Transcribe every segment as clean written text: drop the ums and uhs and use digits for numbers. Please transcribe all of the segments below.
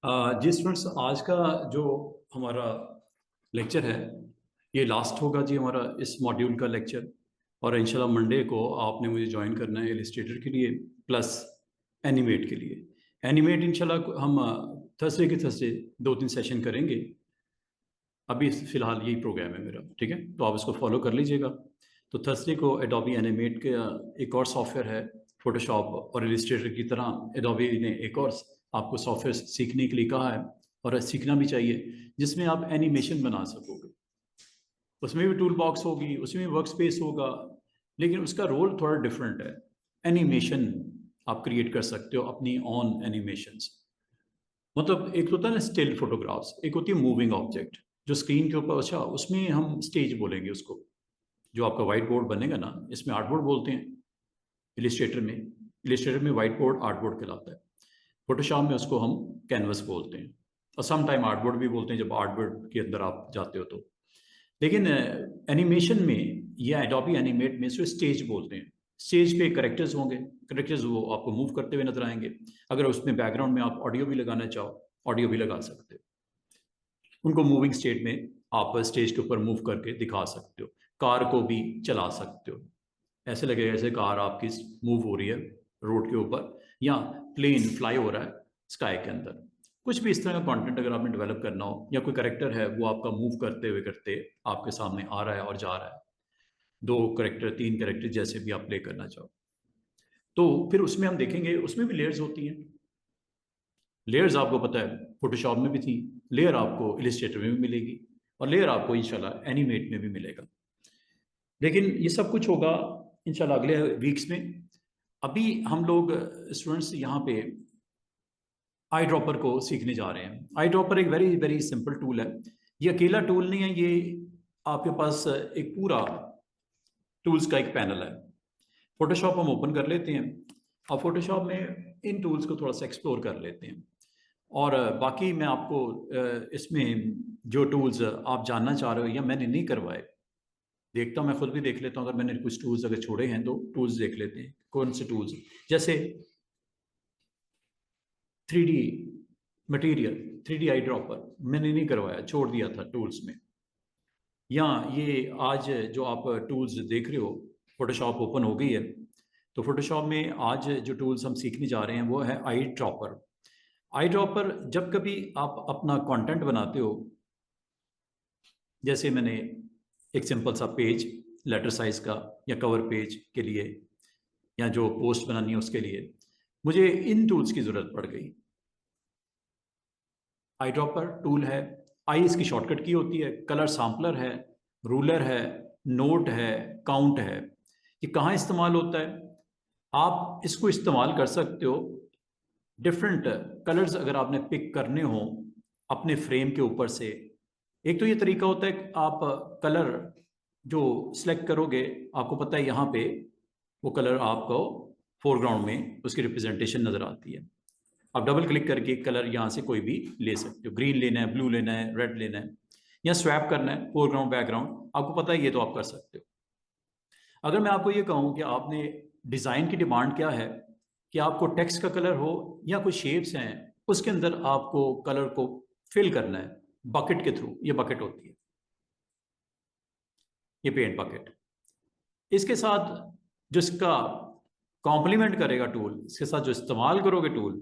जी students, आज का जो हमारा लेक्चर है ये लास्ट होगा जी हमारा इस मॉड्यूल का लेक्चर। और इंशाल्लाह मंडे को आपने मुझे ज्वाइन करना है इलिस्ट्रेटर के लिए प्लस एनिमेट के लिए। एनिमेट इंशाल्लाह हम थर्सडे के थर्सडे 2-3 सेशन करेंगे। अभी फ़िलहाल यही प्रोग्राम है मेरा, ठीक है, तो आप इसको फॉलो कर लीजिएगा। तो थर्सडे को एडोबी एनिमेट के एक और सॉफ्टवेयर है, फोटोशॉप और इलिस्ट्रेटर की तरह एडोबी ने एक और आपको सॉफ्टवेयर सीखने के लिए कहा है, और सीखना भी चाहिए, जिसमें आप एनिमेशन बना सकोगे। उसमें भी टूल बॉक्स होगी, उसमें भी वर्क स्पेस होगा, लेकिन उसका रोल थोड़ा डिफरेंट है। एनिमेशन आप क्रिएट कर सकते हो, अपनी ऑन एनिमेशंस। मतलब एक तो होता है ना स्टिल फोटोग्राफ्स, एक होती है मूविंग ऑब्जेक्ट जो स्क्रीन के ऊपर, अच्छा उसमें हम स्टेज बोलेंगे उसको। जो आपका वाइट बोर्ड बनेगा ना, इसमें आर्ट बोर्ड बोलते हैं इलिस्ट्रेटर में वाइट बोर्ड आर्ट बोर्ड कहलाता है। फोटोशॉप में उसको हम कैनवस बोलते हैं, और सम टाइम आर्ट बोर्ड भी बोलते हैं जब आर्ट बोर्ड के अंदर आप जाते हो तो। लेकिन एनिमेशन में या एडोबी एनिमेट में इसको स्टेज बोलते हैं। स्टेज पे करेक्टर्स होंगे, करेक्टर्स वो आपको मूव करते हुए नजर आएंगे। अगर उसमें बैकग्राउंड में आप ऑडियो भी लगाना चाहो, ऑडियो भी लगा सकते हो। उनको मूविंग स्टेट में आप स्टेज के ऊपर मूव करके दिखा सकते हो। कार को भी चला सकते हो, ऐसे लगेगा जैसे कार आपकी मूव हो रही है रोड के ऊपर, या प्लेन फ्लाई हो रहा है स्काई के अंदर। कुछ भी इस तरह का कंटेंट अगर आपने डेवलप करना हो, या कोई करेक्टर है वो आपका मूव करते हुए करते आपके सामने आ रहा है और जा रहा है, 2 करेक्टर 3 करेक्टर जैसे भी आप प्ले करना चाहो, तो फिर उसमें हम देखेंगे उसमें भी लेयर्स होती हैं। लेयर्स आपको पता है फोटोशॉप में भी थी, लेयर आपको इलिस्ट्रेटर में भी मिलेगी, और लेयर आपको इंशाल्लाह एनिमेट में भी मिलेगा। लेकिन ये सब कुछ होगा इंशाल्लाह अगले वीक्स में। अभी हम लोग स्टूडेंट्स यहाँ पे आई ड्रॉपर को सीखने जा रहे हैं। आई ड्रॉपर एक वेरी वेरी सिंपल टूल है। ये अकेला टूल नहीं है, ये आपके पास एक पूरा टूल्स का एक पैनल है। फोटोशॉप हम ओपन कर लेते हैं, और फोटोशॉप में इन टूल्स को थोड़ा सा एक्सप्लोर कर लेते हैं। और बाकी मैं आपको इसमें जो टूल्स आप जानना चाह रहे हो या मैंने नहीं करवाए, देखता हूँ, मैं खुद भी देख लेता हूँ। अगर मैंने कुछ टूल्स अगर छोड़े हैं तो टूल्स देख लेते हैं कौन से टूल्स। जैसे 3D material, 3D eye dropper मैंने नहीं करवाया, छोड़ दिया था टूल्स में। या ये आज जो आप टूल्स देख रहे हो, फोटोशॉप ओपन हो गई है, तो फोटोशॉप में आज जो टूल्स हम सीखने जा रहे हैं वो है आई ड्रॉपर। आई ड्रॉपर जब कभी आप अपना कंटेंट बनाते हो, जैसे मैंने एक सिंपल सा पेज लेटर साइज का, या कवर पेज के लिए, या जो पोस्ट बनानी है उसके लिए, मुझे इन टूल्स की जरूरत पड़ गई। आई ड्रॉपर टूल है, आई इसकी शॉर्टकट की होती है, कलर सैम्पलर है, रूलर है, नोट है, काउंट है। ये कहाँ इस्तेमाल होता है? आप इसको इस्तेमाल कर सकते हो डिफरेंट कलर्स अगर आपने पिक करने हो अपने फ्रेम के ऊपर से। एक तो ये तरीका होता है कि आप कलर जो सिलेक्ट करोगे, आपको पता है यहाँ पे वो कलर आपको फोरग्राउंड में उसकी रिप्रेजेंटेशन नजर आती है। आप डबल क्लिक करके कलर यहाँ से कोई भी ले सकते हो, ग्रीन लेना है, ब्लू लेना है, रेड लेना है, या स्वैप करना है फोरग्राउंड बैकग्राउंड, आपको पता है ये तो आप कर सकते हो। अगर मैं आपको ये कहूँ कि आपने डिज़ाइन की डिमांड क्या है, कि आपको टेक्स्ट का कलर हो या कोई शेप्स हैं उसके अंदर आपको कलर को फिल करना है बकेट के थ्रू, ये बकेट होती है, ये पेंट बकेट। इसके साथ जो इसका कॉम्प्लीमेंट करेगा टूल, इसके साथ जो इस्तेमाल करोगे टूल,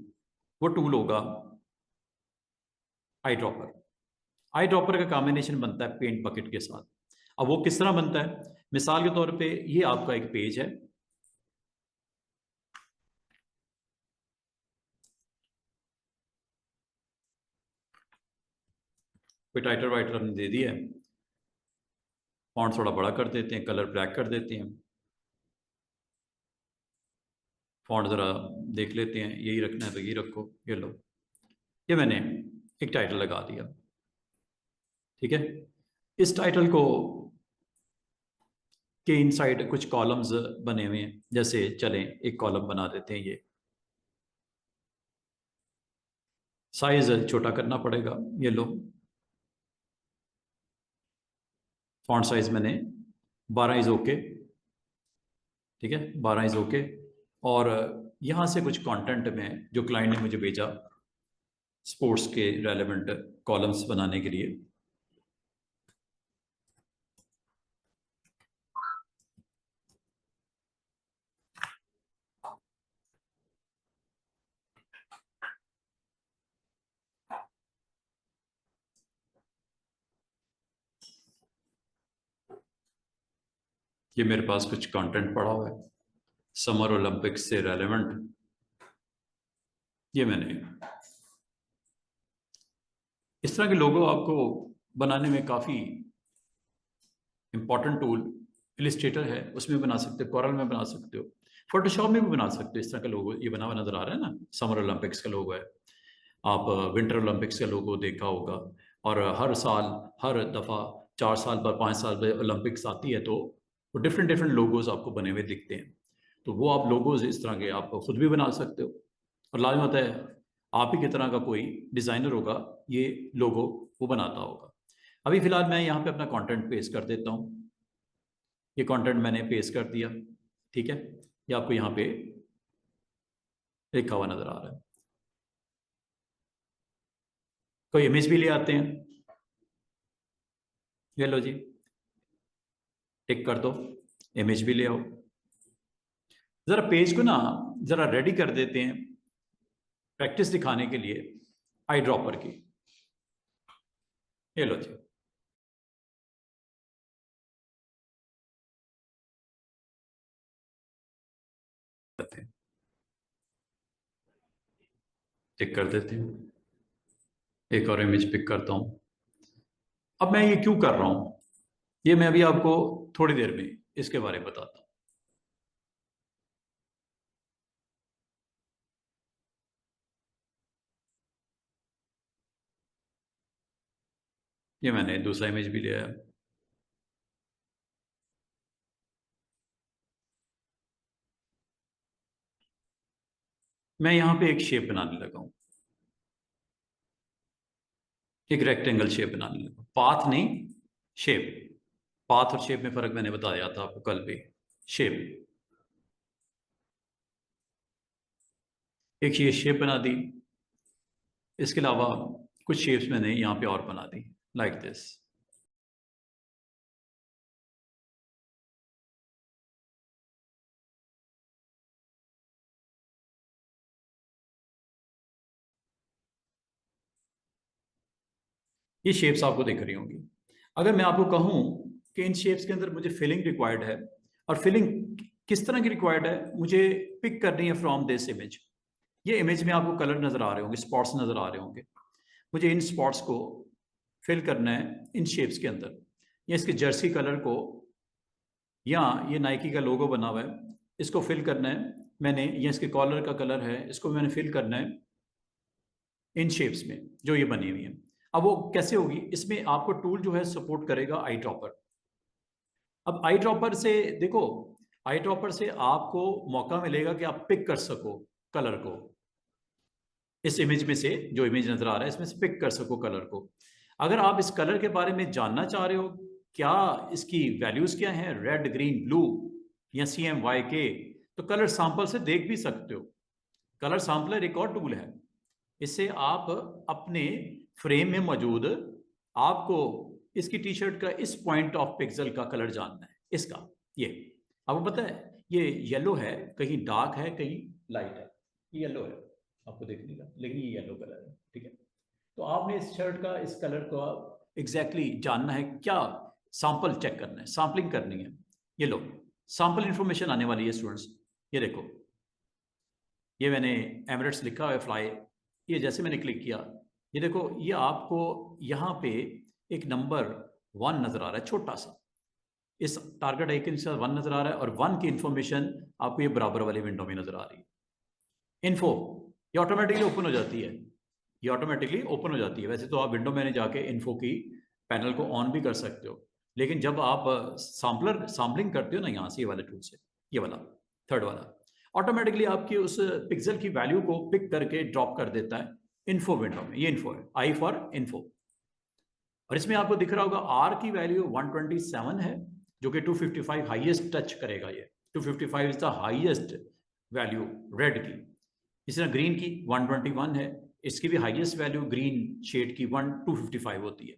वो टूल होगा आई ड्रॉपर। आई ड्रॉपर का कॉम्बिनेशन बनता है पेंट बकेट के साथ। अब वो किस तरह बनता है, मिसाल के तौर पे ये आपका एक पेज है, कोई टाइटल वाइटर हमने दे दिया है, फॉन्ट थोड़ा बड़ा कर देते हैं, कलर ब्लैक कर देते हैं, फॉन्ट ज़रा देख लेते हैं, यही रखना है तो यही रखो, ये लो, ये मैंने एक टाइटल लगा दिया। ठीक है, इस टाइटल को के इनसाइड कुछ कॉलम्स बने हुए हैं, जैसे चलें एक कॉलम बना देते हैं। ये साइज छोटा करना पड़ेगा, ये लो, फॉन्ट साइज मैंने 12 इज ओके। ठीक है, 12 इज ओके। और यहाँ से कुछ कंटेंट में जो क्लाइंट ने मुझे भेजा, स्पोर्ट्स के रेलेवेंट कॉलम्स बनाने के लिए। ये मेरे पास कुछ कंटेंट पड़ा हुआ है समर ओलंपिक्स से रेलेवेंट। ये मैंने इस तरह के लोगो आपको बनाने में काफ़ी इंपॉर्टेंट टूल इलिस्ट्रेटर है, उसमें बना सकते हो, कोरल में बना सकते हो, फोटोशॉप में भी बना सकते हो। इस तरह का लोगो ये बना हुआ नजर आ रहा है ना, समर ओलंपिक्स का लोगो है। आप विंटर ओलंपिक्स का लोगो देखा होगा, और हर साल हर दफ़ा 4 साल पर 5 साल पर ओलंपिक्स आती है तो वो डिफरेंट डिफरेंट लोगोज आपको बने हुए दिखते हैं। तो वो आप लोगोज इस तरह के आप खुद भी बना सकते हो, और लाजम होता है आप ही की तरह का कोई डिज़ाइनर होगा ये लोगो वो बनाता होगा। अभी फ़िलहाल मैं यहाँ पे अपना कंटेंट पेस्ट कर देता हूँ। ये कंटेंट मैंने पेस्ट कर दिया, ठीक है। ये आपको यहाँ पे लिखा हुआ नज़र आ रहा है। कोई इमेज भी ले आते हैं, ये लो जी, टिक कर दो, इमेज भी ले आओ। ज़रा पेज को ना ज़रा रेडी कर देते हैं प्रैक्टिस दिखाने के लिए आई ड्रॉपर की। ये लो जी, टिक कर देते हैं। एक और इमेज पिक करता हूँ। अब मैं ये क्यों कर रहा हूँ, ये मैं अभी आपको थोड़ी देर में इसके बारे में बताता हूँ। ये मैंने दूसरा इमेज भी लिया है। मैं यहाँ पे एक शेप बनाने लगा हूँ, एक रेक्टेंगल शेप बनाने लगा, पाथ नहीं शेप। पाथ और शेप में फर्क मैंने बताया था आपको कल भी। शेप, एक ये शेप बना दी, इसके अलावा कुछ शेप्स मैंने यहाँ पे और बना दी लाइक दिस। ये शेप्स आपको दिख रही होंगी। अगर मैं आपको कहूँ कि इन शेप्स के अंदर मुझे फिलिंग रिक्वायर्ड है, और फिलिंग किस तरह की रिक्वायर्ड है, मुझे पिक करनी है फ्रॉम दिस इमेज। ये इमेज में आपको कलर नजर आ रहे होंगे, स्पॉट्स नजर आ रहे होंगे। मुझे इन स्पॉट्स को फिल करना है इन शेप्स के अंदर, या इसके जर्सी कलर को, या ये नाइकी का लोगो बना हुआ है इसको फिल करना है मैंने, या इसके कॉलर का कलर है इसको मैंने फिल करना है इन शेप्स में जो ये बनी हुई है। अब वो कैसे होगी, इसमें आपको टूल जो है सपोर्ट करेगा आई ड्रॉपर। अब आई ड्रॉपर से देखो, आई ड्रॉपर से आपको मौका मिलेगा कि आप पिक कर सको कलर को, इस इमेज में से जो इमेज नजर आ रहा है इसमें से पिक कर सको कलर को। अगर आप इस कलर के बारे में जानना चाह रहे हो, क्या इसकी वैल्यूज क्या हैं, रेड ग्रीन ब्लू या CMYK, तो कलर सैंपल से देख भी सकते हो। कलर सैंपलर एक और टूल है, इससे आप अपने फ्रेम में मौजूद, आपको इसकी टी शर्ट का इस पॉइंट ऑफ पिक्सल का कलर जानना है, इसका ये आपको पता है ये येलो है, कहीं डार्क है कहीं लाइट है, ये येलो है आपको देखने का, लेकिन ये येलो कलर है, ठीक है। तो आपने इस शर्ट का इस कलर को एग्जैक्टली जानना है, क्या सैंपल चेक करना है, सैम्पलिंग करनी है। ये लो सैंपल इंफॉर्मेशन आने वाली है स्टूडेंट्स, ये देखो, ये मैंने एमिरेट्स लिखा हुआ है फ्लाई, ये जैसे मैंने क्लिक किया, ये देखो ये आपको यहाँ पे एक नंबर 1 नजर आ रहा है छोटा सा, इस टारगेट आइकन के साथ 1 नजर आ रहा है, और 1 की इंफॉर्मेशन आपको ये बराबर वाली विंडो में नजर आ रही है। इन्फो ये ऑटोमेटिकली ओपन हो जाती है, ये ऑटोमेटिकली ओपन हो जाती है। वैसे तो आप विंडो में जाके इन्फो की पैनल को ऑन भी कर सकते हो, लेकिन जब आप सैम्पलिंग करते हो ना यहाँ से, ये वाले टूल से, ये वाला थर्ड वाला ऑटोमेटिकली आपकी उस पिक्सल की वैल्यू को पिक करके ड्रॉप कर देता है इन्फो विंडो में। ये इन्फो है, आई फॉर इन्फो, और इसमें आपको दिख रहा होगा आर की वैल्यू 127 है, जो कि 255 हाईएस्ट टच करेगा। ये 255 is the highest value red की। इसी तरह ग्रीन की 121 है, इसकी भी हाईएस्ट वैल्यू ग्रीन शेड की 255 होती है।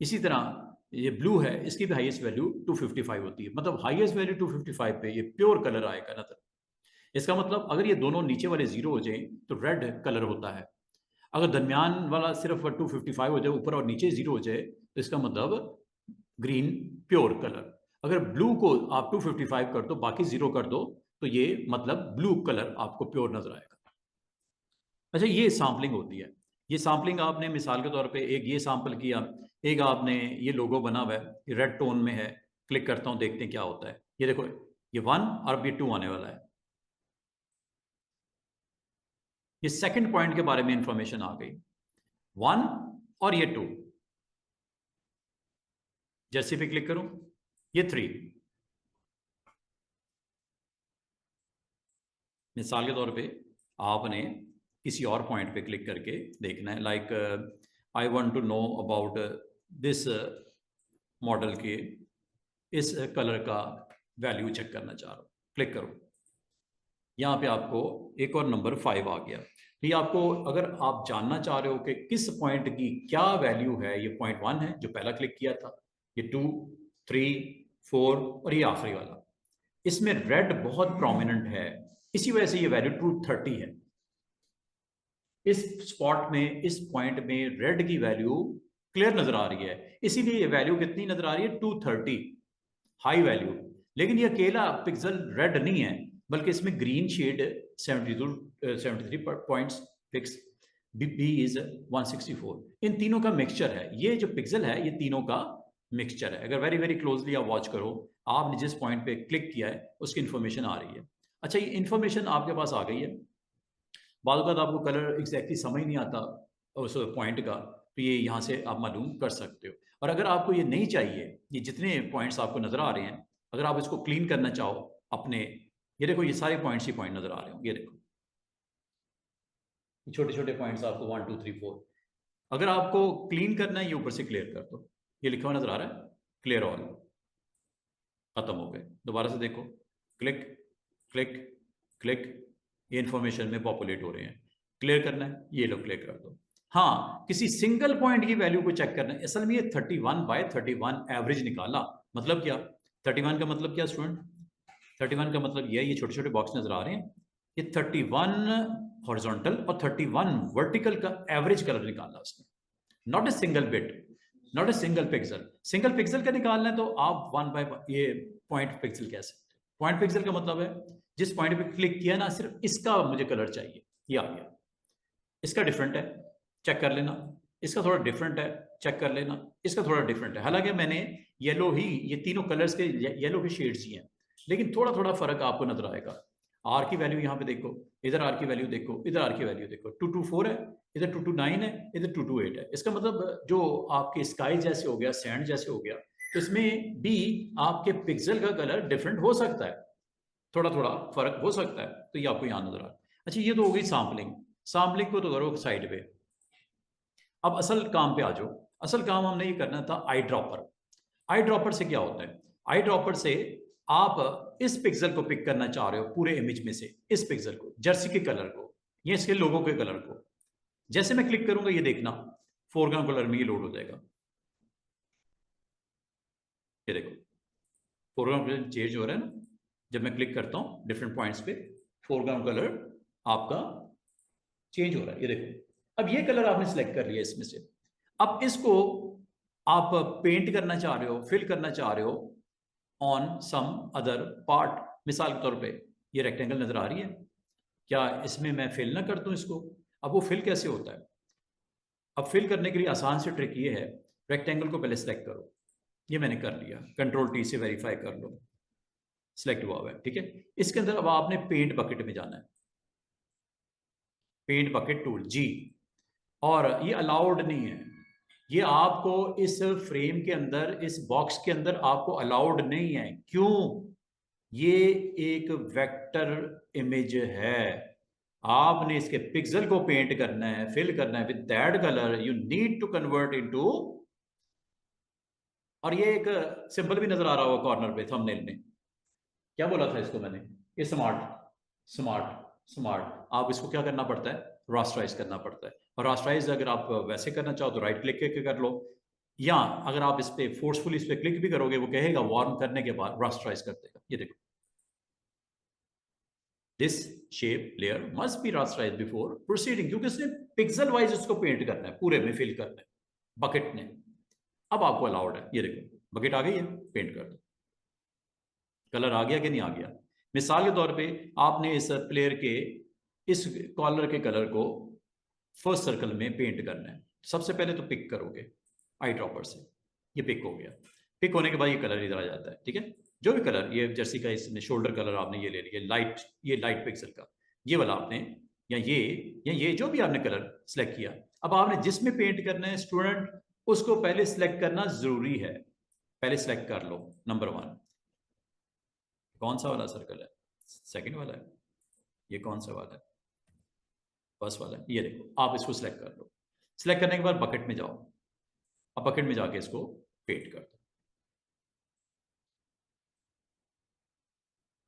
इसी तरह ये ब्लू है, इसकी भी हाईएस्ट वैल्यू 255 होती है। मतलब हाईएस्ट वैल्यू 255 पे ये प्योर कलर आएगा नजर। इसका मतलब अगर ये दोनों नीचे वाले जीरो हो जाए तो रेड कलर होता है। अगर दरमियान वाला सिर्फ 255 हो जाए, ऊपर और नीचे जीरो हो जाए, तो इसका मतलब ग्रीन प्योर कलर। अगर ब्लू को आप 255 कर दो, बाकी जीरो कर दो, तो ये मतलब ब्लू कलर आपको प्योर नजर आएगा। अच्छा, ये सैम्पलिंग होती है। ये सैम्पलिंग आपने मिसाल के तौर पे एक ये सैंपल किया, एक आपने ये लोगो बना हुआ है, रेड टोन में है, क्लिक करता हूं, देखते हैं क्या होता है। ये देखो, ये 1 और अब ये 2 आने वाला है। ये सेकंड पॉइंट के बारे में इंफॉर्मेशन आ गई, 1 और ये 2। जैसे भी क्लिक करूं, ये 3। मिसाल के तौर पे आपने किसी और पॉइंट पे क्लिक करके देखना है, like I want to know about this model के इस कलर का वैल्यू चेक करना चाह रहा हूं। क्लिक करो, यहाँ पे आपको एक और नंबर 5 आ गया। तो ये आपको, अगर आप जानना चाह रहे हो कि किस पॉइंट की क्या वैल्यू है, ये पॉइंट 1 है जो पहला क्लिक किया था, ये 2, 3, 4 और ये आखिरी वाला, इसमें रेड बहुत प्रोमिनेंट है, इसी वजह से ये वैल्यू 230 है। इस स्पॉट में, इस पॉइंट में रेड की वैल्यू क्लियर नजर आ रही है, इसीलिए ये वैल्यू कितनी नजर आ रही है, 230 हाई वैल्यू। लेकिन ये अकेला पिक्सल रेड नहीं है, बल्कि इसमें green shade 73 points fix, B is 164। इन तीनों का मिक्सचर है, ये जो पिक्सल है ये तीनों का मिक्सचर है। अगर वेरी वेरी क्लोजली आप वॉच करो, आपने जिस पॉइंट पे क्लिक किया है उसकी इंफॉर्मेशन आ रही है। अच्छा, ये इंफॉर्मेशन आपके पास आ गई है, बाद आपको कलर एग्जैक्टली समझ नहीं आता उस पॉइंट का, तो ये यहाँ से आप मालूम कर सकते हो। और अगर आपको ये नहीं चाहिए, ये जितने पॉइंट्स आपको नजर आ रहे हैं, अगर आप इसको क्लीन करना चाहो अपने, ये देखो ये सारे पॉइंट्स ही पॉइंट नजर आ रहे हो, ये देखो छोटे छोटे पॉइंट्स आपको 1 2 3 4। अगर आपको क्लीन करना है, ये ऊपर से क्लियर कर दो, ये लिखा हुआ नजर आ रहा है, क्लियर ऑल, खत्म हो गए। दोबारा से देखो, क्लिक क्लिक क्लिक, ये इंफॉर्मेशन में पॉपुलेट हो रहे हैं। क्लियर करना है, ये लो क्लिक कर दो। हाँ, किसी सिंगल पॉइंट की वैल्यू को चेक करना है। असल में ये 31/31 एवरेज निकाला। मतलब क्या, 31 का मतलब क्या स्टूडेंट, 31 का मतलब ये छोटे छोटे बॉक्स नजर आ रहे हैं, ये 31 हॉरिजॉन्टल और 31 वर्टिकल का एवरेज कलर निकाला उसने, not a single bit, not a single pixel. Single pixel का निकालना है तो आप 1 बाय ये पॉइंट पिक्सल कह सकते हैं। पॉइंट पिक्सल का मतलब है जिस पॉइंट पे क्लिक किया ना, सिर्फ इसका मुझे कलर चाहिए, ये आ गया। इसका डिफरेंट है, चेक कर लेना, इसका थोड़ा डिफरेंट है, चेक कर लेना, इसका थोड़ा डिफरेंट है। हालांकि मैंने येलो ही, ये तीनों कलर्स के येलो के शेड्स ही हैं, लेकिन थोड़ा थोड़ा फर्क आपको नजर आएगा। आर की वैल्यू यहाँ पे देखो, इधर आर की वैल्यू देखो, इधर आर की वैल्यू देखो, 224 है, इधर 229 है, इधर 228 है। इसका मतलब जो आपके स्काई जैसे हो गया, सैंड जैसे हो गया, तो इसमें भी आपके पिक्सल का कलर डिफरेंट हो सकता है, थोड़ा थोड़ा फर्क हो सकता है। तो ये आपको यहाँ नजर आ रहा है। अच्छा, ये तो हो गई सैम्पलिंग। सैम्पलिंग को तो करो साइड पे, अब असल काम पे आ जाओ। असल काम हमने ये करना था आई ड्रॉपर। आई ड्रॉपर से क्या होता है, आई ड्रॉपर से आप इस पिक्सल को पिक करना चाह रहे हो पूरे इमेज में से, इस पिक्सल को, जर्सी के कलर को, ये इसके लोगों के कलर को। जैसे मैं क्लिक करूंगा, ये देखना फोरग्राउंड कलर में ये लोड हो जाएगा। ये देखो फोरग्राउंड कलर चेंज हो रहा है ना, जब मैं क्लिक करता हूं डिफरेंट पॉइंट्स पे, फोरग्राउंड कलर आपका चेंज हो रहा है। ये देखो, अब ये कलर आपने सिलेक्ट कर लिया इसमें से। अब इसको आप पेंट करना चाह रहे हो, फिल करना चाह रहे हो ऑन सम अदर पार्ट। मिसाल के तौर पे ये रेक्टेंगल नजर आ रही है, क्या इसमें मैं फिल ना कर दूं इसको? अब वो फिल कैसे होता है? अब फिल करने के लिए आसान से ट्रिक ये है, रेक्टेंगल को पहले सेलेक्ट करो। ये मैंने कर लिया, कंट्रोल टी से वेरीफाई कर लो, सिलेक्ट हुआ हुआ है, ठीक है। इसके अंदर अब आपने पेंट बकेट में जाना है, पेंट बकेट टूल जी, और ये अलाउड नहीं है, ये आपको इस फ्रेम के अंदर, इस बॉक्स के अंदर आपको अलाउड नहीं है। क्यों? ये एक वेक्टर इमेज है, आपने इसके पिक्सल को पेंट करना है, फिल करना है with that colour, you need to convert into. और ये एक सिंबल भी नजर आ रहा होगा कॉर्नर पे थंबनेल में, क्या बोला था इसको मैंने, ये स्मार्ट स्मार्ट स्मार्ट। आप इसको क्या करना पड़ता है, रास्टराइज करना पड़ता है। और रास्टराइज अगर आप वैसे करना चाहो तो राइट क्लिक करके कर लो, या अगर आप इस पर फोर्सफुली इस पर क्लिक भी करोगे वो कहेगा वार्म करने के बाद रास्टराइज कर देगा। ये देखो, this shape layer must be rasterise before proceeding, क्योंकि उसने पिक्सल वाइज उसको पेंट करना है, पूरे में फिल करना है बकेट ने। अब आपको अलाउड है, ये देखो बकेट आ गई है, पेंट कर दो। कलर आ गया कि नहीं आ गया? मिसाल के तौर पे आपने इस प्लेयर के इस कॉलर के कलर को फर्स्ट सर्कल में पेंट करना है। सबसे पहले तो पिक करोगे आई ड्रॉपर से, ये पिक हो गया। पिक होने के बाद ये कलर इधर आ जाता है, ठीक है। जो भी कलर, ये जर्सी का इसने शोल्डर कलर आपने ये ले लिया लाइट, ये लाइट पिक्सल का ये वाला आपने, या ये जो भी आपने कलर सेलेक्ट किया। अब आपने जिसमें पेंट करना है स्टूडेंट, उसको पहले सिलेक्ट करना जरूरी है। पहले सिलेक्ट कर लो नंबर 1, कौन सा वाला सर्कल है? सेकंड वाला है। ये कौन सा वाला है? फर्स्ट वाला है। ये देखो आप इसको सिलेक्ट कर लो। सिलेक्ट करने के बाद बकेट में जाओ। अब बकेट में जाके इसको पेंट कर दो।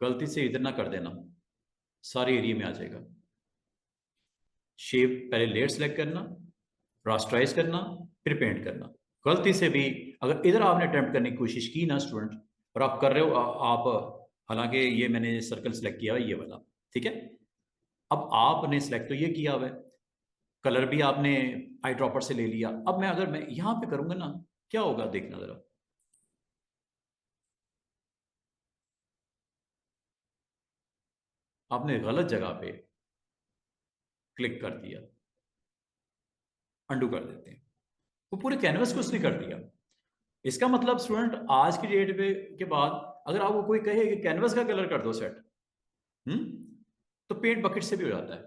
गलती से इधर ना कर देना, सारे एरिया में आ जाएगा। शेप पहले लेयर सेलेक्ट करना, रास्टराइज करना, फिर पेंट करना। गलती से भी अगर इधर आपने अटेम्प्ट करने की कोशिश की ना स्टूडेंट, और आप कर रहे हो आप, हालांकि ये मैंने सर्कल सेलेक्ट किया है ये वाला, ठीक है। अब आपने सेलेक्ट तो ये किया हुआ है, कलर भी आपने आई ड्रॉपर से ले लिया। अब मैं अगर मैं यहां पे करूंगा ना, क्या होगा देखना जरा। आपने गलत जगह पे क्लिक कर दिया, अंडू कर देते हैं। वो पूरे कैनवस को उसने कर दिया। इसका मतलब स्टूडेंट आज की डेट पे के बाद अगर आपको कोई कहे कि कैनवस का कलर कर दो सेट, तो पेंट बकेट से भी हो जाता है।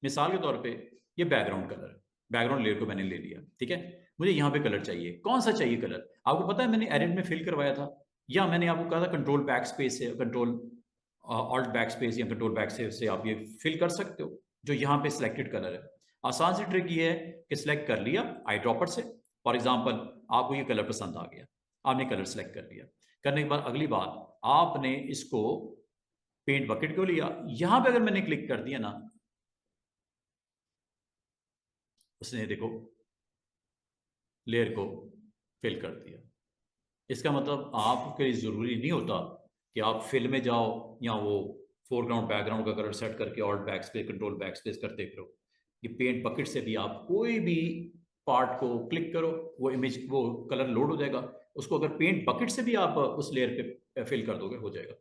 मिसाल के तौर पे ये बैकग्राउंड कलर, बैकग्राउंड लेयर को मैंने ले लिया, ठीक है। मुझे यहाँ पे कलर चाहिए, कौन सा चाहिए कलर? आपको पता है मैंने एडिट में फिल करवाया था, या मैंने आपको कहा था कंट्रोल बैक स्पेस से, कंट्रोल ऑल्ट बैक स्पेस या कंट्रोल बैक से आप ये फिल कर सकते हो जो यहाँ पे सिलेक्टेड कलर है। आसान सी ट्रिक ये है कि सिलेक्ट कर लिया आई ड्रॉपर से, फॉर एग्जाम्पल आपको ये कलर पसंद आ गया, आपने कलर सेलेक्ट कर लिया। करने के बाद अगली बात आपने इसको पेंट बकेट को लिया, यहां पे अगर मैंने क्लिक कर दिया ना, उसने देखो लेयर को फिल कर दिया। इसका मतलब आपके लिए ज़रूरी नहीं होता कि आप फिल में जाओ या वो फोरग्राउंड बैकग्राउंड का कलर सेट करके alt back space control back space करते फिरो। ये पेंट बकेट से भी आप कोई भी पार्ट को क्लिक करो, वो इमेज वो कलर लोड हो जाएगा। उसको अगर पेंट बकेट से भी आप उस लेयर पे फिल कर दोगे, हो जाएगा।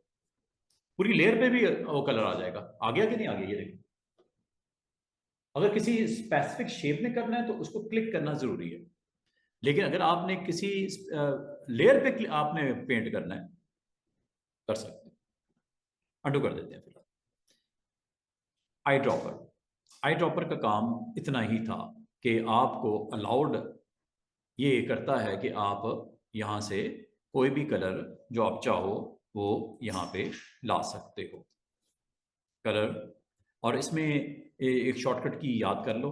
पूरी लेयर पे भी वो कलर आ जाएगा। आ गया कि नहीं आ गया? ये देखो, अगर किसी स्पेसिफिक शेप में करना है तो उसको क्लिक करना जरूरी है, लेकिन अगर आपने किसी लेयर पे आपने पेंट करना है, कर सकते हैं। अंडू कर देते हैं फिलहाल। आई ड्रॉपर, आई ड्रॉपर का काम इतना ही था कि आपको अलाउड ये करता है कि आप यहां से कोई भी कलर जो आप चाहो वो यहां पे ला सकते हो कलर। और इसमें एक शॉर्टकट की याद कर लो,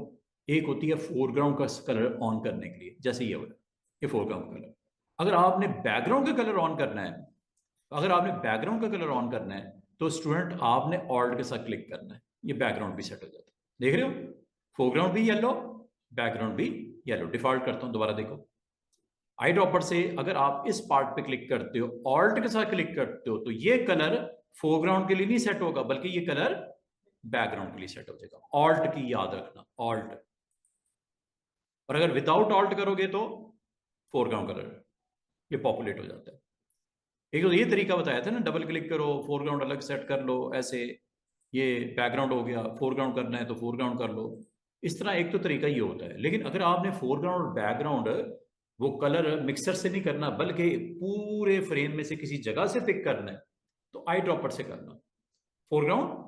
एक होती है फोरग्राउंड का कलर ऑन करने के लिए, जैसे ये वाला, ये फोरग्राउंड कलर। अगर आपने बैकग्राउंड का कलर ऑन करना है, अगर आपने बैकग्राउंड का कलर ऑन करना है तो स्टूडेंट आपने ऑल्ट के साथ क्लिक करना है, ये बैकग्राउंड भी सेट हो जाता है। देख रहे हो, फोरग्राउंड भी येलो, बैकग्राउंड भी येलो। डिफॉल्ट करता हूं, दोबारा देखो। आई ड्रॉपर से अगर आप इस पार्ट पे क्लिक करते हो, ऑल्ट के साथ क्लिक करते हो, तो ये कलर फोरग्राउंड के लिए नहीं सेट होगा, बल्कि ये कलर बैकग्राउंड के लिए सेट हो जाएगा। ऑल्ट की याद रखना, ऑल्ट। और अगर विदाउट ऑल्ट करोगे तो फोरग्राउंड कलर ये पॉपुलेट हो जाता है। एक तो ये तरीका बताया था ना, डबल क्लिक करो, फोरग्राउंड अलग सेट कर लो, ऐसे ये बैकग्राउंड हो गया, फोरग्राउंड करना है तो फोरग्राउंड कर लो। इस तरह एक तो तरीका ये होता है। लेकिन अगर आपने फोरग्राउंड और बैकग्राउंड वो कलर मिक्सर से नहीं करना, बल्कि पूरे फ्रेम में से किसी जगह से पिक करना है, तो आई ड्रॉपर से करना। फोरग्राउंड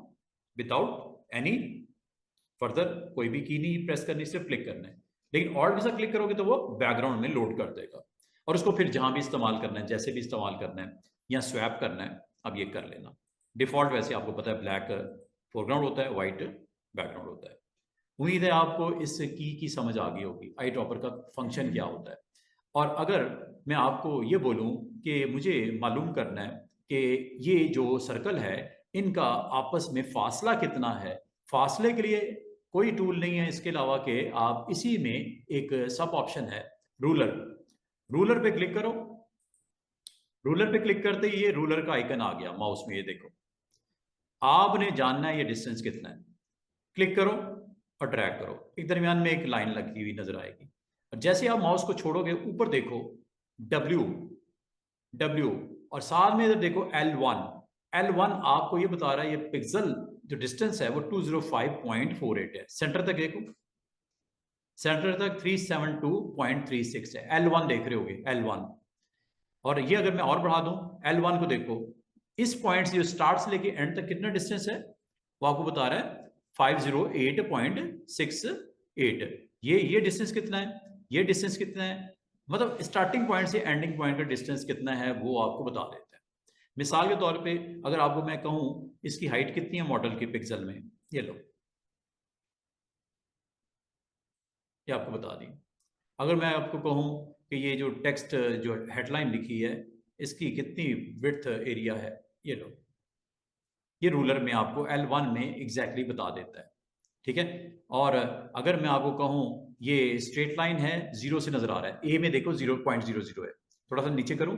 विदाउट एनी फर्दर कोई भी की नहीं प्रेस करनी, सिर्फ क्लिक करना है। लेकिन ऑल्ट के साथ क्लिक करोगे तो वो बैकग्राउंड में लोड कर देगा, और उसको फिर जहां भी इस्तेमाल करना है, जैसे भी इस्तेमाल करना है या स्वैप करना है, अब ये कर लेना। डिफॉल्ट वैसे आपको पता है ब्लैक फोरग्राउंड होता है, व्हाइट बैकग्राउंड होता है। उम्मीद है आपको इस की समझ आ गई होगी, आई ड्रॉपर का फंक्शन क्या होता है। और अगर मैं आपको ये बोलूं कि मुझे मालूम करना है कि ये जो सर्कल है इनका आपस में फासला कितना है, फासले के लिए कोई टूल नहीं है इसके अलावा कि आप इसी में एक सब ऑप्शन है रूलर। रूलर पे क्लिक करो। रूलर पे क्लिक करते ही ये रूलर का आइकन आ गया माउस में, ये देखो। आपने जानना है ये डिस्टेंस कितना है। क्लिक करो और ड्रैग करो, एक दरमियान में एक लाइन लगी हुई नजर आएगी। और जैसे आप माउस को छोड़ोगे ऊपर देखो W, W, और साथ में इधर देखो L1। L1 आपको ये बता रहा है ये पिक्सल जो डिस्टेंस है वो 205.48 है। सेंटर तक देखो, सेंटर तक 372.36 है। L1 देख रहे होगे, L1। और ये अगर मैं और बढ़ा दूं L1 को देखो, इस पॉइंट से जो स्टार्ट से लेके एंड तक कितना डिस्टेंस है वो आपको बता रहा है 508.68। ये डिस्टेंस कितना है, ये डिस्टेंस कितना है, मतलब स्टार्टिंग पॉइंट से एंडिंग पॉइंट का डिस्टेंस कितना है वो आपको बता देता है। मिसाल के तौर पे अगर आपको मैं कहूं इसकी हाइट कितनी है मॉडल की पिक्सल में, ये लो, ये आपको बता दी। अगर मैं आपको कहूं कि ये जो टेक्स्ट जो हेडलाइन लिखी है इसकी कितनी विड्थ एरिया है, ये लो, ये रूलर में आपको L1 में एग्जैक्टली बता देता है। ठीक है। और अगर मैं आपको कहूं ये स्ट्रेट लाइन है, जीरो से नजर आ रहा है, ए में देखो 0.00 है, थोड़ा सा नीचे करूं,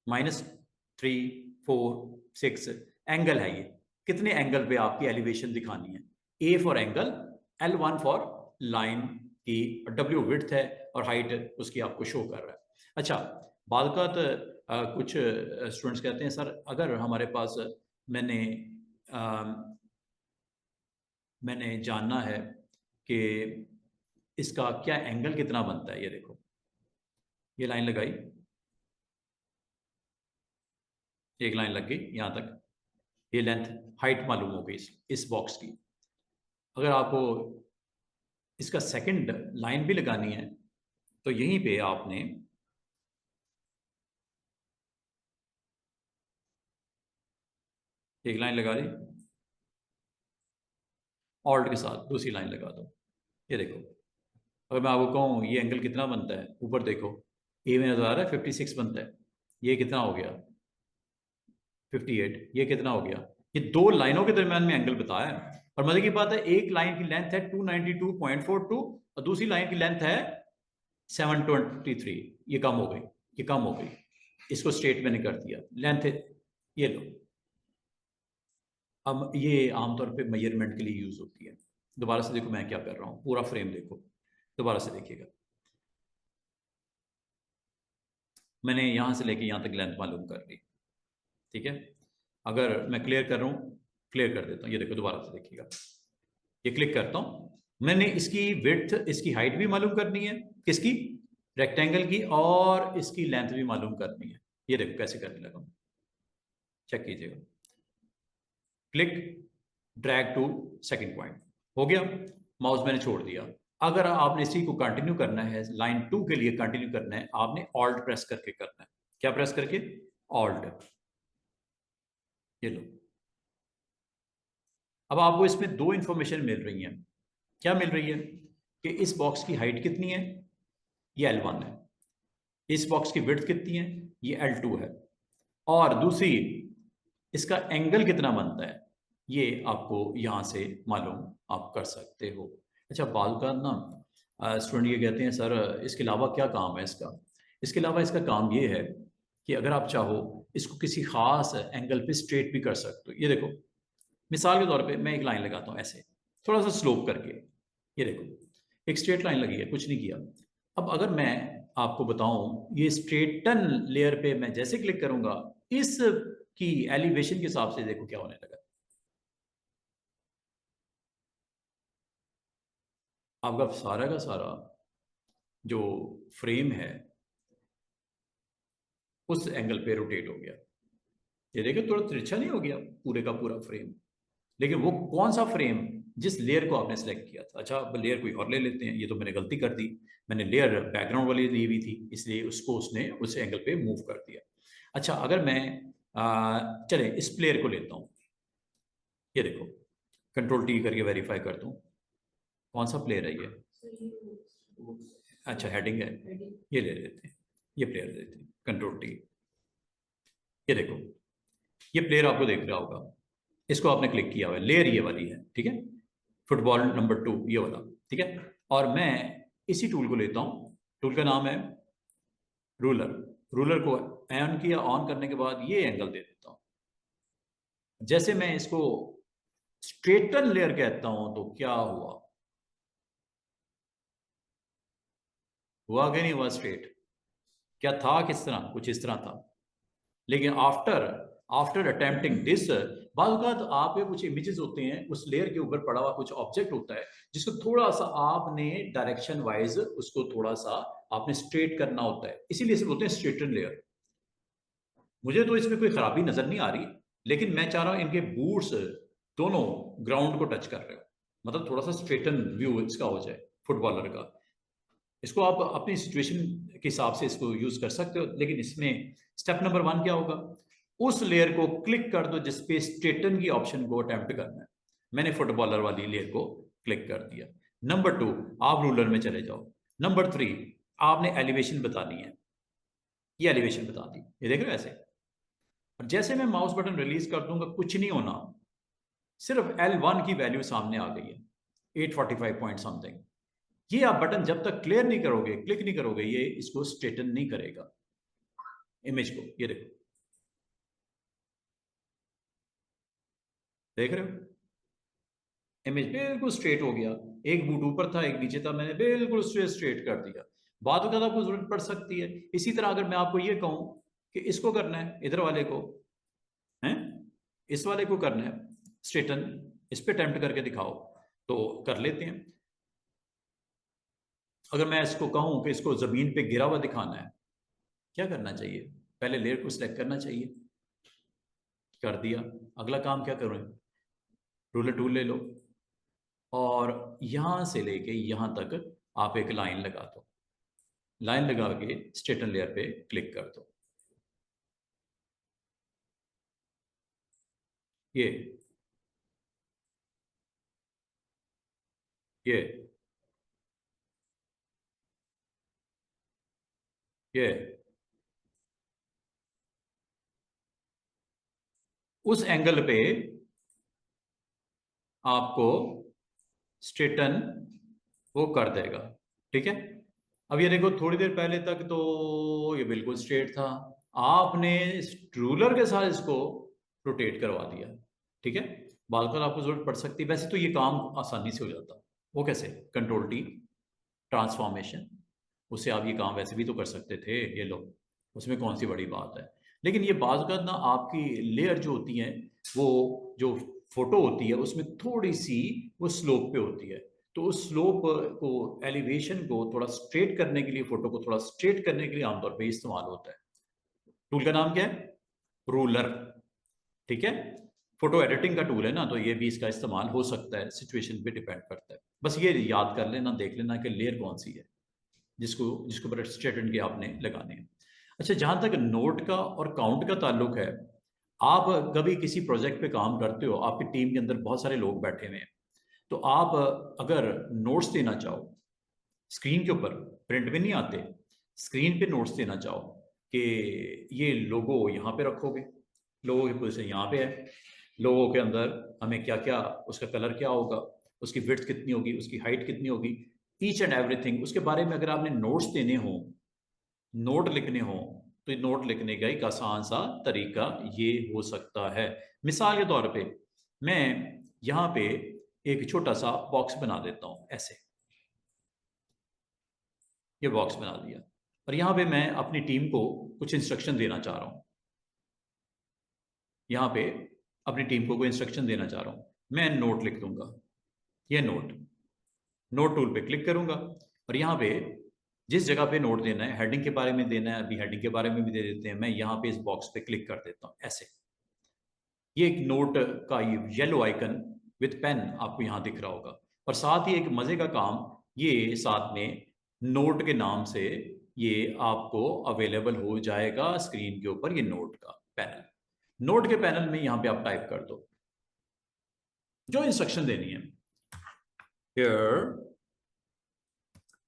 -3, 4, 6 एंगल है ये। कितने एंगल पे आपकी एलिवेशन दिखानी है, A for angle, L1 for line की, W विड्थ है और हाइट उसकी आपको शो कर रहा है। अच्छा, बाद का कुछ स्टूडेंट्स कहते हैं सर अगर हमारे पास मैंने जानना है कि इसका क्या एंगल कितना बनता है, ये देखो ये लाइन लगाई, एक लाइन लग गई यहां तक, ये लेंथ हाइट मालूम हो गई इस बॉक्स की। अगर आपको इसका सेकंड लाइन भी लगानी है तो यहीं पे आपने एक लाइन लगा दी, ऑल्ट के साथ दूसरी लाइन लगा दो, ये देखो। अगर मैं आपको कहूँ ये एंगल कितना बनता है, ऊपर देखो ए में नजर आ रहा है 56 बनता है, ये कितना हो गया 58, ये कितना हो गया, ये दो लाइनों के दरमियान में एंगल बताया है। और मजे की बात है एक लाइन की लेंथ है 292.42 और दूसरी लाइन की लेंथ है 723, ये कम हो गई, ये कम हो गई, इसको स्ट्रेट मैंने कर दिया लेंथ, ये लो। अब ये आमतौर पे मेजरमेंट के लिए यूज होती है। दोबारा से देखो मैं क्या कर रहा हूँ, पूरा फ्रेम देखो, दोबारा से देखिएगा। मैंने यहां से लेके यहां तक लेंथ मालूम कर ली, ठीक है। अगर मैं क्लियर कर रहा हूँ, क्लियर कर देता हूँ, ये देखो दोबारा से देखिएगा, ये क्लिक करता हूँ, मैंने इसकी विड्थ इसकी हाइट भी मालूम करनी है, किसकी, रेक्टेंगल की, और इसकी लेंथ भी मालूम करनी है। ये देखो कैसे करने लगा, चेक कीजिएगा, click, drag to second point, हो गया, माउस मैंने छोड़ दिया। अगर आपने इसी को कंटिन्यू करना है, लाइन 2 के लिए कंटिन्यू करना है, आपने ऑल्ट प्रेस करके करना है। क्या प्रेस करके, ऑल्ट, ये लो। अब आपको इसमें दो इंफॉर्मेशन मिल रही है। क्या मिल रही है कि इस बॉक्स की हाइट कितनी है, ये L1 है, इस बॉक्स की विड्थ कितनी है, ये L2 है, और दूसरी इसका एंगल कितना बनता है ये आपको यहां से मालूम आप कर सकते हो। अच्छा, बाल का ना स्टूडेंट ये कहते हैं सर इसके अलावा क्या काम है इसका, इसके अलावा इसका काम ये है कि अगर आप चाहो इसको किसी खास एंगल पे स्ट्रेट भी कर सकते हो। ये देखो मिसाल के तौर पे मैं एक लाइन लगाता हूँ ऐसे, थोड़ा सा स्लोप करके, ये देखो एक स्ट्रेट लाइन लगी है, कुछ नहीं किया। अब अगर मैं आपको बताऊं ये स्ट्रेटन लेयर पे मैं जैसे क्लिक करूंगा, इस की एलिवेशन के हिसाब से देखो क्या होने लगा, आपका सारा का सारा जो फ्रेम है उस एंगल पे रोटेट हो गया। ये देखो थोड़ा तिरछा नहीं हो गया पूरे का पूरा फ्रेम, लेकिन वो कौन सा फ्रेम, जिस लेयर को आपने सेलेक्ट किया था। अच्छा, अब लेयर कोई और ले लेते हैं, ये तो मैंने गलती कर दी, मैंने लेयर बैकग्राउंड वाली ली हुई थी इसलिए उसको उसने उस एंगल पे मूव कर दिया। अच्छा, अगर मैं चले इस प्लेयर को लेता हूँ, ये देखो कंट्रोल T करके वेरीफाई कर दूं कौन सा प्लेयर है ये, अच्छा हेडिंग है, ये ले लेते हैं, ये प्लेयर लेते हैं कंट्रोल T। ये देखो ये प्लेयर आपको देख रहा होगा, इसको आपने क्लिक किया हुआ है, लेयर ये वाली है, ठीक है, फुटबॉल नंबर 2 ये वाला, ठीक है। और मैं इसी टूल को लेता हूं, टूल का नाम है रूलर। रूलर को ऑन किया, ऑन करने के बाद ये एंगल दे देता हूं। जैसे मैं इसको स्ट्रेटन लेयर कहता हूं तो क्या हुआ, हुआ कि नहीं हुआ स्ट्रेट? क्या था, किस तरह, कुछ इस तरह था। लेकिन आफ्टर आफ्टर अटेम्प्टिंग दिस, बाज़ आप कुछ इमेजेस होते हैं, उस लेयर के ऊपर पड़ा हुआ कुछ ऑब्जेक्ट होता है जिसको थोड़ा सा आपने डायरेक्शन वाइज उसको थोड़ा सा आपने स्ट्रेट करना होता है, इसीलिए इसे बोलते हैं स्ट्रेटन लेयर। मुझे तो इसमें कोई खराबी नजर नहीं आ रही, लेकिन मैं चाह रहा हूं इनके बूट्स दोनों ग्राउंड को टच कर रहे हो, मतलब थोड़ा सा स्ट्रेटन व्यू इसका हो जाए फुटबॉलर का। इसको आप अपनी सिचुएशन के हिसाब से इसको यूज कर सकते हो, लेकिन इसमें स्टेप नंबर 1 क्या होगा, उस लेयर को क्लिक कर दो जिसपे स्ट्रेटन की ऑप्शन को अटेम्प्ट करना है। मैंने फुटबॉलर वाली लेयर को क्लिक कर दिया। नंबर 2, आप रूलर में चले जाओ। नंबर 3, आपने एलिवेशन बतानी है, ये एलिवेशन बता दी, ये देख रहे हो ऐसे। और जैसे मैं माउस बटन रिलीज कर दूंगा कुछ नहीं होना, सिर्फ L1 की वैल्यू सामने आ गई है 845 पॉइंट समथिंग। ये आप बटन जब तक क्लियर नहीं करोगे, क्लिक नहीं करोगे, ये इसको स्ट्रेटन नहीं करेगा इमेज को। ये देखो, देख रहे हो, इमेज बिल्कुल स्ट्रेट हो गया। एक बूट ऊपर था, एक नीचे था, मैंने बिल्कुल स्ट्रेट कर दिया। बाद में आपको जरूरत पड़ सकती है। इसी तरह अगर मैं आपको ये कहूं कि इसको करना है, इधर वाले को है, इस वाले को करना है स्ट्रेटन, इस पे अटेम्प्ट करके दिखाओ, तो कर लेते हैं। अगर मैं इसको कहूं कि इसको जमीन पे गिरा हुआ दिखाना है, क्या करना चाहिए? पहले लेयर को सिलेक्ट करना चाहिए, कर दिया। अगला काम क्या करूं, रूलर टूल ले लो और यहां से लेके यहां तक आप एक लाइन लगा दो। लाइन लगा के स्ट्रेटन लेयर पे क्लिक कर दो। ये ये ये उस एंगल पे आपको स्ट्रेटन वो कर देगा, ठीक है। अब ये देखो, थोड़ी देर पहले तक तो ये बिल्कुल स्ट्रेट था, आपने रूलर के साथ इसको रोटेट करवा दिया, ठीक है। बाल आपको जरूरत पड़ सकती है, वैसे तो ये काम आसानी से हो जाता। वो कैसे? कंट्रोल टी, ट्रांसफॉर्मेशन, उससे आप ये काम वैसे भी तो कर सकते थे, ये लो, उसमें कौन सी बड़ी बात है। लेकिन ये बाज़ ना आपकी लेयर जो होती है, वो जो फोटो होती है उसमें थोड़ी सी वो स्लोप पे होती है, तो उस स्लोप को, एलिवेशन को थोड़ा स्ट्रेट करने के लिए, फोटो को थोड़ा स्ट्रेट करने के लिए आमतौर पे इस्तेमाल होता है। टूल का नाम क्या है? रूलर, ठीक है। फोटो एडिटिंग का टूल है ना, तो ये भी इसका इस्तेमाल हो सकता है, सिचुएशन पे डिपेंड करता है। बस ये याद कर लेना, देख लेना कि लेयर कौन सी है जिसको जिसको ऊपर स्ट्रेटन के आपने लगाने हैं। अच्छा, जहां तक नोट का और काउंट का ताल्लुक है, आप कभी किसी प्रोजेक्ट पे काम करते हो, आपकी टीम के अंदर बहुत सारे लोग बैठे हुए हैं, तो आप अगर नोट्स देना चाहो स्क्रीन के ऊपर, प्रिंट में नहीं आते, स्क्रीन पे नोट्स देना चाहो कि ये लोगो यहाँ पे रखोगे, लोगो की पोजीशन यहाँ पे है, लोगो के अंदर हमें क्या क्या, उसका कलर क्या होगा, उसकी विड्थ कितनी होगी, उसकी हाइट कितनी होगी, ईच एंड एवरीथिंग उसके बारे में अगर आपने नोट्स देने हो, नोट लिखने हो, तो ये नोट लिखने का एक आसान सा तरीका ये हो सकता है। मिसाल के तौर पे मैं यहाँ पे एक छोटा सा बॉक्स बना देता हूँ ऐसे, ये बॉक्स बना दिया, और यहाँ पे मैं अपनी टीम को कुछ इंस्ट्रक्शन देना चाह रहा हूँ। यहाँ पे अपनी टीम को कोई इंस्ट्रक्शन देना चाह रहा हूँ, मैं नोट लिख दूंगा, ये नोट, नोट टूल पे क्लिक करूंगा, और यहाँ पे जिस जगह पे नोट देना है, हेडिंग के बारे में देना है, अभी हेडिंग के बारे में भी दे देते हैं, मैं यहाँ पे इस बॉक्स पे क्लिक कर देता हूँ ऐसे। ये एक नोट का ये येलो आइकन विथ पेन आपको यहाँ दिख रहा होगा, और साथ ही एक मजे का काम, ये साथ में नोट के नाम से ये आपको अवेलेबल हो जाएगा स्क्रीन के ऊपर, ये नोट का पैनल। नोट के पैनल में यहाँ पे आप टाइप कर दो जो इंस्ट्रक्शन देनी है। Here,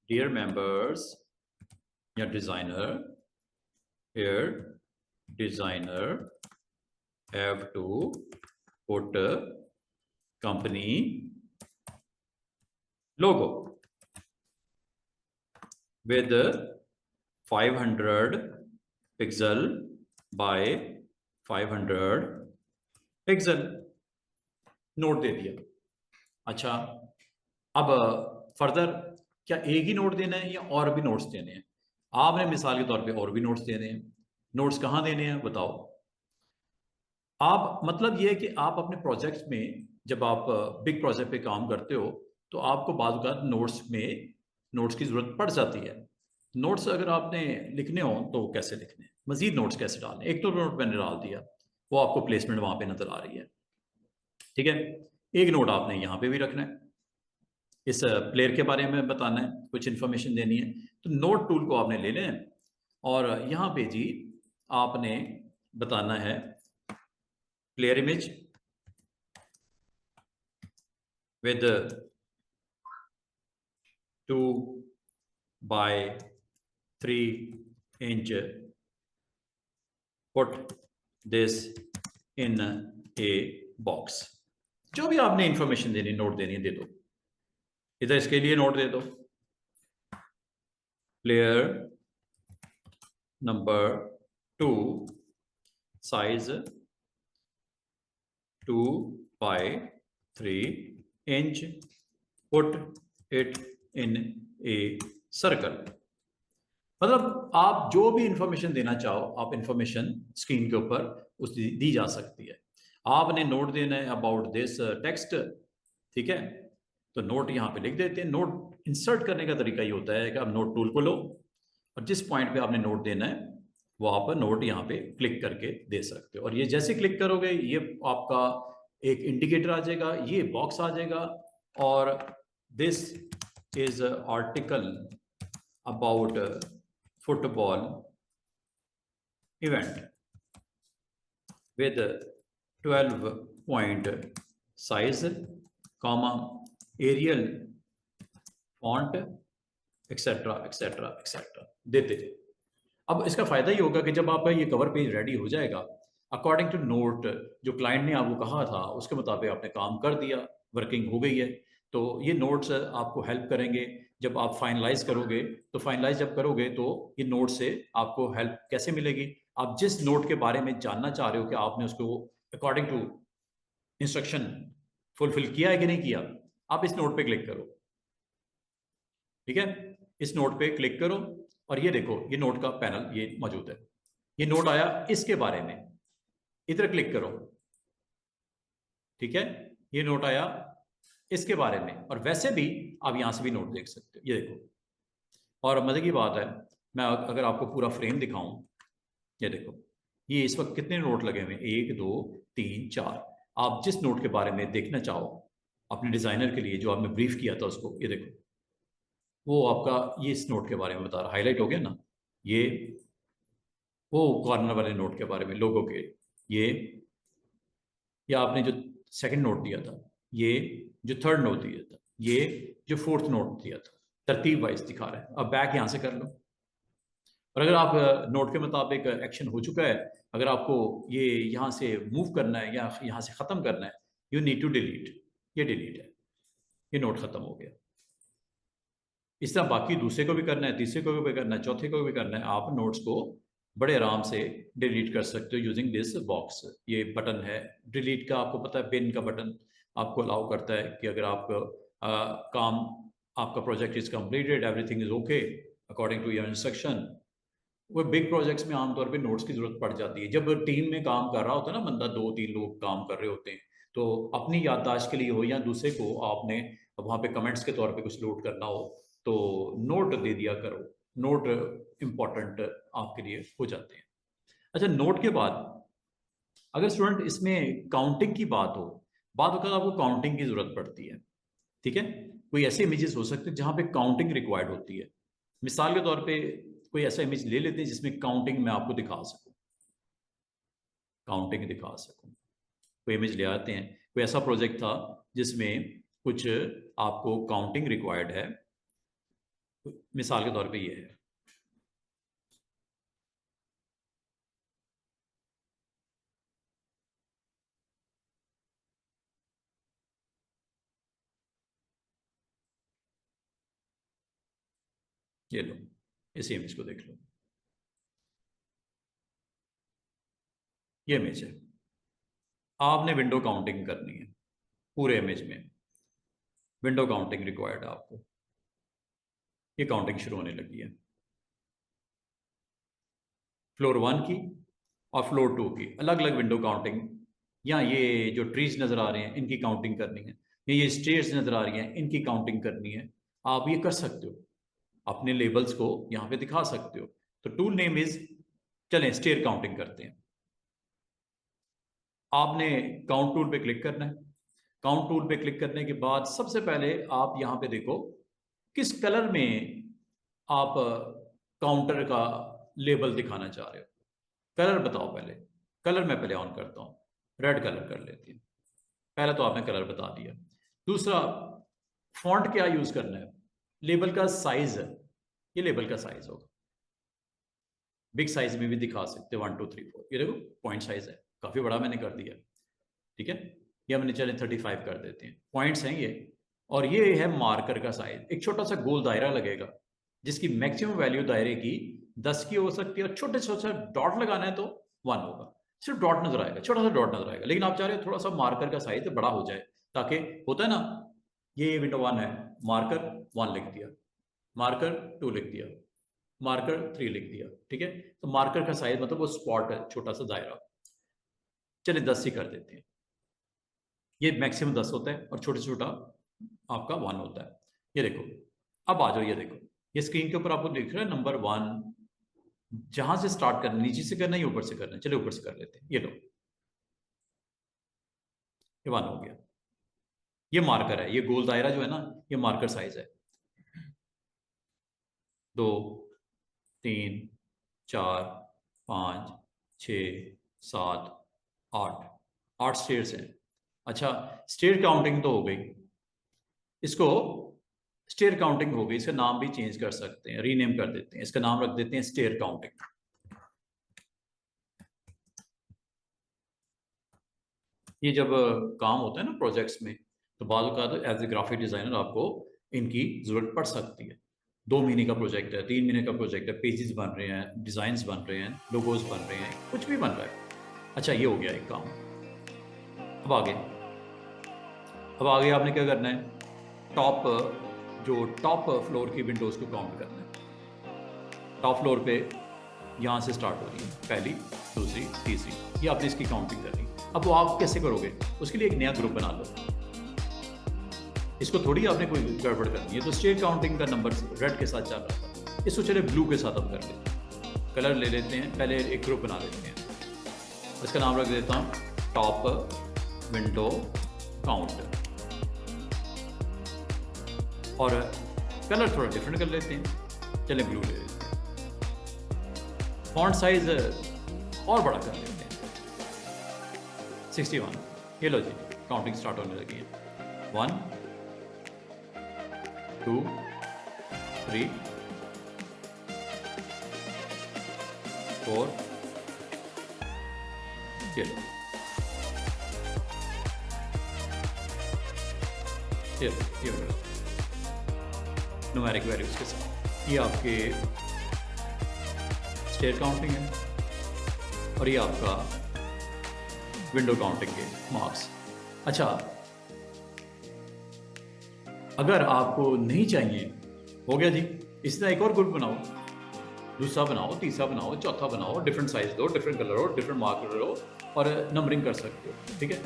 dear members या designer, here designer have to put company logo with 500 pixel by 500 pixel, note दे दिया। अच्छा, अब फर्दर क्या एक ही नोट देना है या और भी नोट्स देने हैं? आपने मिसाल के तौर पे और भी नोट्स देने हैं। नोट्स कहाँ देने हैं बताओ आप? मतलब ये है कि आप अपने प्रोजेक्ट्स में जब आप बिग प्रोजेक्ट पे काम करते हो तो आपको बाद औक़ात नोट्स की ज़रूरत पड़ जाती है। नोट्स अगर आपने लिखने हो तो कैसे लिखने हैं, मज़ीद नोट्स कैसे डालने? एक तो नोट मैंने डाल दिया, वो आपको प्लेसमेंट वहाँ पे नज़र आ रही है, ठीक है। एक नोट आपने यहाँ पे भी रखना है, इस प्लेयर के बारे में बताना है, कुछ इन्फॉर्मेशन देनी है, तो नोट टूल को आपने ले लें और यहाँ पे जी आपने बताना है player image with 2 by 3 inch, put this in a box। जो भी आपने इंफॉर्मेशन देनी, नोट देनी है, दे दो। इधर इसके लिए नोट दे दो, player number 2 size 2 by 3 inch, put it in a circle। मतलब आप जो भी इंफॉर्मेशन देना चाहो, आप इंफॉर्मेशन स्क्रीन के ऊपर उस दी जा सकती है। आपने नोट देना है अबाउट दिस टेक्स्ट, ठीक है, तो नोट यहाँ पे लिख देते हैं। नोट इंसर्ट करने का तरीका ये होता है कि आप नोट टूल को लो और जिस पॉइंट पे आपने नोट देना है वहां पर नोट यहाँ पे क्लिक करके दे सकते हो। और ये जैसे क्लिक करोगे ये आपका एक इंडिकेटर आ जाएगा, ये बॉक्स आ जाएगा और this is article about football event with 12 point size, comma, Arial font, etcetera etcetera etcetera देते थे। अब इसका फायदा ये होगा कि जब आपका ये कवर पेज रेडी हो जाएगा, अकॉर्डिंग टू नोट जो क्लाइंट ने आपको कहा था उसके मुताबिक आपने काम कर दिया, वर्किंग हो गई है, तो ये नोट्स आपको हेल्प करेंगे। जब आप फाइनलाइज करोगे तो फाइनलाइज जब करोगे तो ये नोट से आपको हेल्प कैसे मिलेगी? आप जिस नोट के बारे में जानना चाह रहे हो कि आपने उसको अकॉर्डिंग टू इंस्ट्रक्शन फुलफिल किया है कि नहीं किया, आप इस नोट पे क्लिक करो, ठीक है। इस नोट पे क्लिक करो और ये देखो ये नोट का पैनल ये मौजूद है। ये नोट आया इसके बारे में, इधर क्लिक करो, ठीक है, ये नोट आया इसके बारे में। और वैसे भी आप यहां से भी नोट देख सकते हो, ये देखो। और मजे की बात है, मैं अगर आपको पूरा फ्रेम दिखाऊं, ये देखो ये इस वक्त कितने नोट लगे हुए हैं, 1 2 3 4। आप जिस नोट के बारे में देखना चाहो अपने डिजाइनर के लिए जो आपने ब्रीफ किया था उसको, ये देखो वो आपका ये इस नोट के बारे में बता रहा, हाईलाइट हो गया ना, ये वो कॉर्नर वाले नोट के बारे में, लोगों के, ये या आपने जो सेकंड नोट दिया था, ये जो थर्ड नोट दिया था, ये जो फोर्थ नोट दिया था, तरतीब वाइज दिखा रहा है। अब बैक यहां से कर लो और अगर आप नोट के मुताबिक एक्शन हो चुका है, अगर आपको ये यहाँ से मूव करना है या यहाँ से ख़त्म करना है, यू नीड टू डिलीट, ये डिलीट है, ये नोट ख़त्म हो गया। इस तरह बाकी दूसरे को भी करना है, तीसरे को भी करना है, चौथे को भी करना है। आप नोट्स को बड़े आराम से डिलीट कर सकते हो यूजिंग दिस बॉक्स। ये बटन है डिलीट का, आपको पता है पिन का बटन आपको अलाउ करता है कि अगर आप काम आपका project is completed, everything is okay according to your instruction. वो बिग प्रोजेक्ट्स में आमतौर पे नोट्स की जरूरत पड़ जाती है। जब टीम में काम कर रहा होता है ना बंदा, 2 3 लोग काम कर रहे होते हैं, तो अपनी याददाश्त के लिए हो या दूसरे को आपने वहां पे कमेंट्स के तौर पे कुछ लोड करना हो तो नोट दे दिया करो। नोट इंपॉर्टेंट आपके लिए हो जाते हैं। अच्छा, नोट के बाद अगर स्टूडेंट इसमें काउंटिंग की बात हो, बात होकर आपको काउंटिंग की जरूरत पड़ती है, ठीक है। कोई ऐसे इमेजेस हो सकते हैं जहां पे काउंटिंग रिक्वायर्ड होती है। मिसाल के तौर पे कोई ऐसा इमेज ले लेते हैं जिसमें काउंटिंग मैं आपको दिखा सकूं, काउंटिंग दिखा सकूं। कोई इमेज ले आते हैं, कोई ऐसा प्रोजेक्ट था जिसमें कुछ आपको काउंटिंग रिक्वायर्ड है, मिसाल के तौर पे ये है, ये लो, इसी इमेज को देख लो, ये इमेज है। आपने विंडो काउंटिंग करनी है पूरे इमेज में, विंडो काउंटिंग रिक्वायर्ड है आपको। ये काउंटिंग शुरू होने लगी है, फ्लोर 1 की और फ्लोर 2 की अलग अलग विंडो काउंटिंग। या ये जो ट्रीज नजर आ रहे हैं इनकी काउंटिंग करनी है, ये स्टेयर्स नजर आ रही हैं इनकी काउंटिंग करनी है। आप ये कर सकते हो, अपने लेबल्स को यहाँ पे दिखा सकते हो। तो टूल नेम इज, चलें स्टेयर काउंटिंग करते हैं। आपने काउंट टूल पे क्लिक करना है। काउंट टूल पे क्लिक करने के बाद सबसे पहले आप यहाँ पे देखो किस कलर में आप काउंटर का लेबल दिखाना चाह रहे हो। कलर बताओ पहले। कलर मैं पहले ऑन करता हूँ, रेड कलर कर लेती हूँ। पहले तो आपने कलर बता दिया। दूसरा, फॉन्ट क्या यूज करना है, लेबल का साइज है, ये लेबल का साइज होगा। बिग साइज में भी दिखा सकते हैं 1 2 3 4। ये देखो पॉइंट साइज है, काफी बड़ा मैंने कर दिया, ठीक है। ये हमने चले 35 कर देते हैं, पॉइंट्स हैं ये। और ये है मार्कर का साइज, एक छोटा सा गोल दायरा लगेगा जिसकी मैक्सिमम वैल्यू दायरे की 10 की हो सकती है, और छोटे छोटे डॉट लगाना है तो 1 होगा। सिर्फ डॉट नजर आएगा, छोटा सा डॉट नजर आएगा, लेकिन आप चाह रहे हो थोड़ा सा मार्कर का साइज बड़ा हो जाए, ताकि होता है ना, ये विंडो 1 है, मार्कर 1 लिख दिया, मार्कर 2 लिख दिया, मार्कर 3 लिख दिया, ठीक है। तो मार्कर का साइज मतलब वो स्पॉट है, छोटा सा दायरा। चलिए 10 ही कर देते हैं। ये मैक्सिमम 10 होता है और छोटा छोटा आपका 1 होता है। ये देखो, अब आ जाओ, ये देखो, ये स्क्रीन के ऊपर आपको दिख रहा है नंबर 1। जहां से स्टार्ट करना, नीचे से करना है, ऊपर से करना है। चलिए ऊपर से कर लेते हैं। ये लो, ये 1 हो गया। ये मार्कर है, ये गोल दायरा जो है ना, ये मार्कर साइज है। 2 3 4 5 6 7 8, 8 स्टेयर्स हैं। अच्छा, स्टेयर काउंटिंग तो हो गई, इसको स्टेयर काउंटिंग हो गई, इसका नाम भी चेंज कर सकते हैं, रीनेम कर देते हैं, इसका नाम रख देते हैं स्टेयर काउंटिंग। ये जब काम होता है ना प्रोजेक्ट्स में, तो बाद का एज ए ग्राफिक डिजाइनर आपको इनकी जरूरत पड़ सकती है। 2 महीने का प्रोजेक्ट है, 3 महीने का प्रोजेक्ट है, पेजेस बन रहे हैं, डिजाइन बन रहे हैं, लोगोज बन रहे हैं, कुछ भी बन रहा है। अच्छा, ये हो गया एक काम। अब आगे, आपने क्या करना है, टॉप फ्लोर की विंडोज को काउंट करना है। टॉप फ्लोर पे यहाँ से स्टार्ट हो रही है, पहली, दूसरी, तीसरी, ये आपने इसकी काउंटिंग करनी। अब वो आप कैसे करोगे, उसके लिए एक नया ग्रुप बना लो। इसको थोड़ी आपने कोई गड़बड़ करनी है, तो स्टेयर काउंटिंग का नंबर रेड के साथ चल रहा था, इसको चले ब्लू के साथ हम कर लेते हैं। कलर ले लेते हैं, पहले एक ग्रुप बना लेते हैं, इसका नाम रख देता हूँ टॉप विंडो काउंट, और कलर थोड़ा डिफरेंट कर लेते हैं, चले ब्लू ले लेते हैं। फॉन्ट साइज और बड़ा कर लेते हैं, 61। ये लो जी, काउंटिंग स्टार्ट होने लगी है। 1 2 3 4, ये लो, ये न्यूमेरिक वैल्यूज के साथ। ये आपके स्टेयर काउंटिंग है, और ये आपका विंडो काउंटिंग के मार्क्स। अच्छा, अगर आपको नहीं चाहिए, हो गया जी, इस तरह एक और ग्रुप बनाओ, दूसरा बनाओ, तीसरा बनाओ, चौथा बनाओ, डिफरेंट साइज दो, डिफरेंट कलर हो, डिफरेंट मार्कर हो, और नंबरिंग कर सकते हो, ठीक है।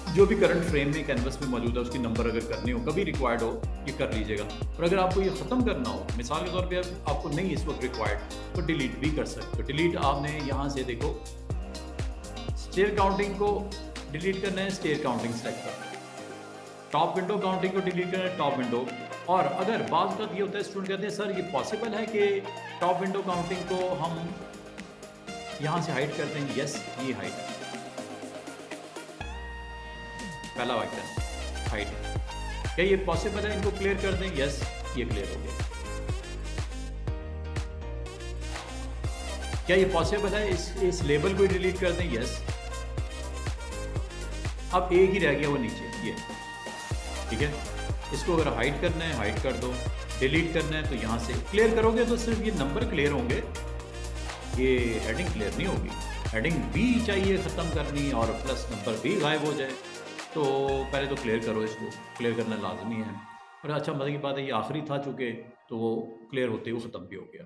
जो भी करंट फ्रेम में कैनवस में मौजूद है उसकी नंबर अगर करनी हो, कभी रिक्वायर्ड हो, ये कर लीजिएगा। और अगर आपको ये ख़त्म करना हो, मिसाल के तौर पे आपको नहीं इस वक्त रिक्वायर्ड, तो डिलीट भी कर सकते हो। डिलीट आपने यहाँ से देखो, स्टेयर काउंटिंग को डिलीट करना है, स्टेयर काउंटिंग सेलेक्ट करना है। टॉप विंडो काउंटिंग को डिलीट करना है, टॉप विंडो। और अगर बात ये होता है, स्टूडेंट कहते हैं सर ये पॉसिबल है कि टॉप विंडो काउंटिंग को हम यहाँ से हाइड कर दें। यस, ये हाइड है, पहला वाक्य हाइड है। क्या ये पॉसिबल है, इनको क्लियर कर दें? यस, ये क्लियर हो गया। क्या ये पॉसिबल है इस लेबल को डिलीट कर दें? यस। अब एक ही रह गया वो नीचे, ये, ठीक है। इसको अगर हाइड करना है, हाइड कर दो। डिलीट करना है तो यहाँ से क्लियर करोगे तो सिर्फ ये नंबर क्लियर होंगे, ये हेडिंग क्लियर नहीं होगी। हेडिंग भी चाहिए ख़त्म करनी और प्लस नंबर भी गायब हो जाए, तो पहले तो क्लियर करो, इसको क्लियर करना लाजमी है। और अच्छा मज़े की बात है ये आखिरी था चूँकि, तो वो क्लियर होते ही वो ख़त्म भी हो गया।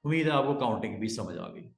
उम्मीद है आपको काउंटिंग भी समझ आ गई।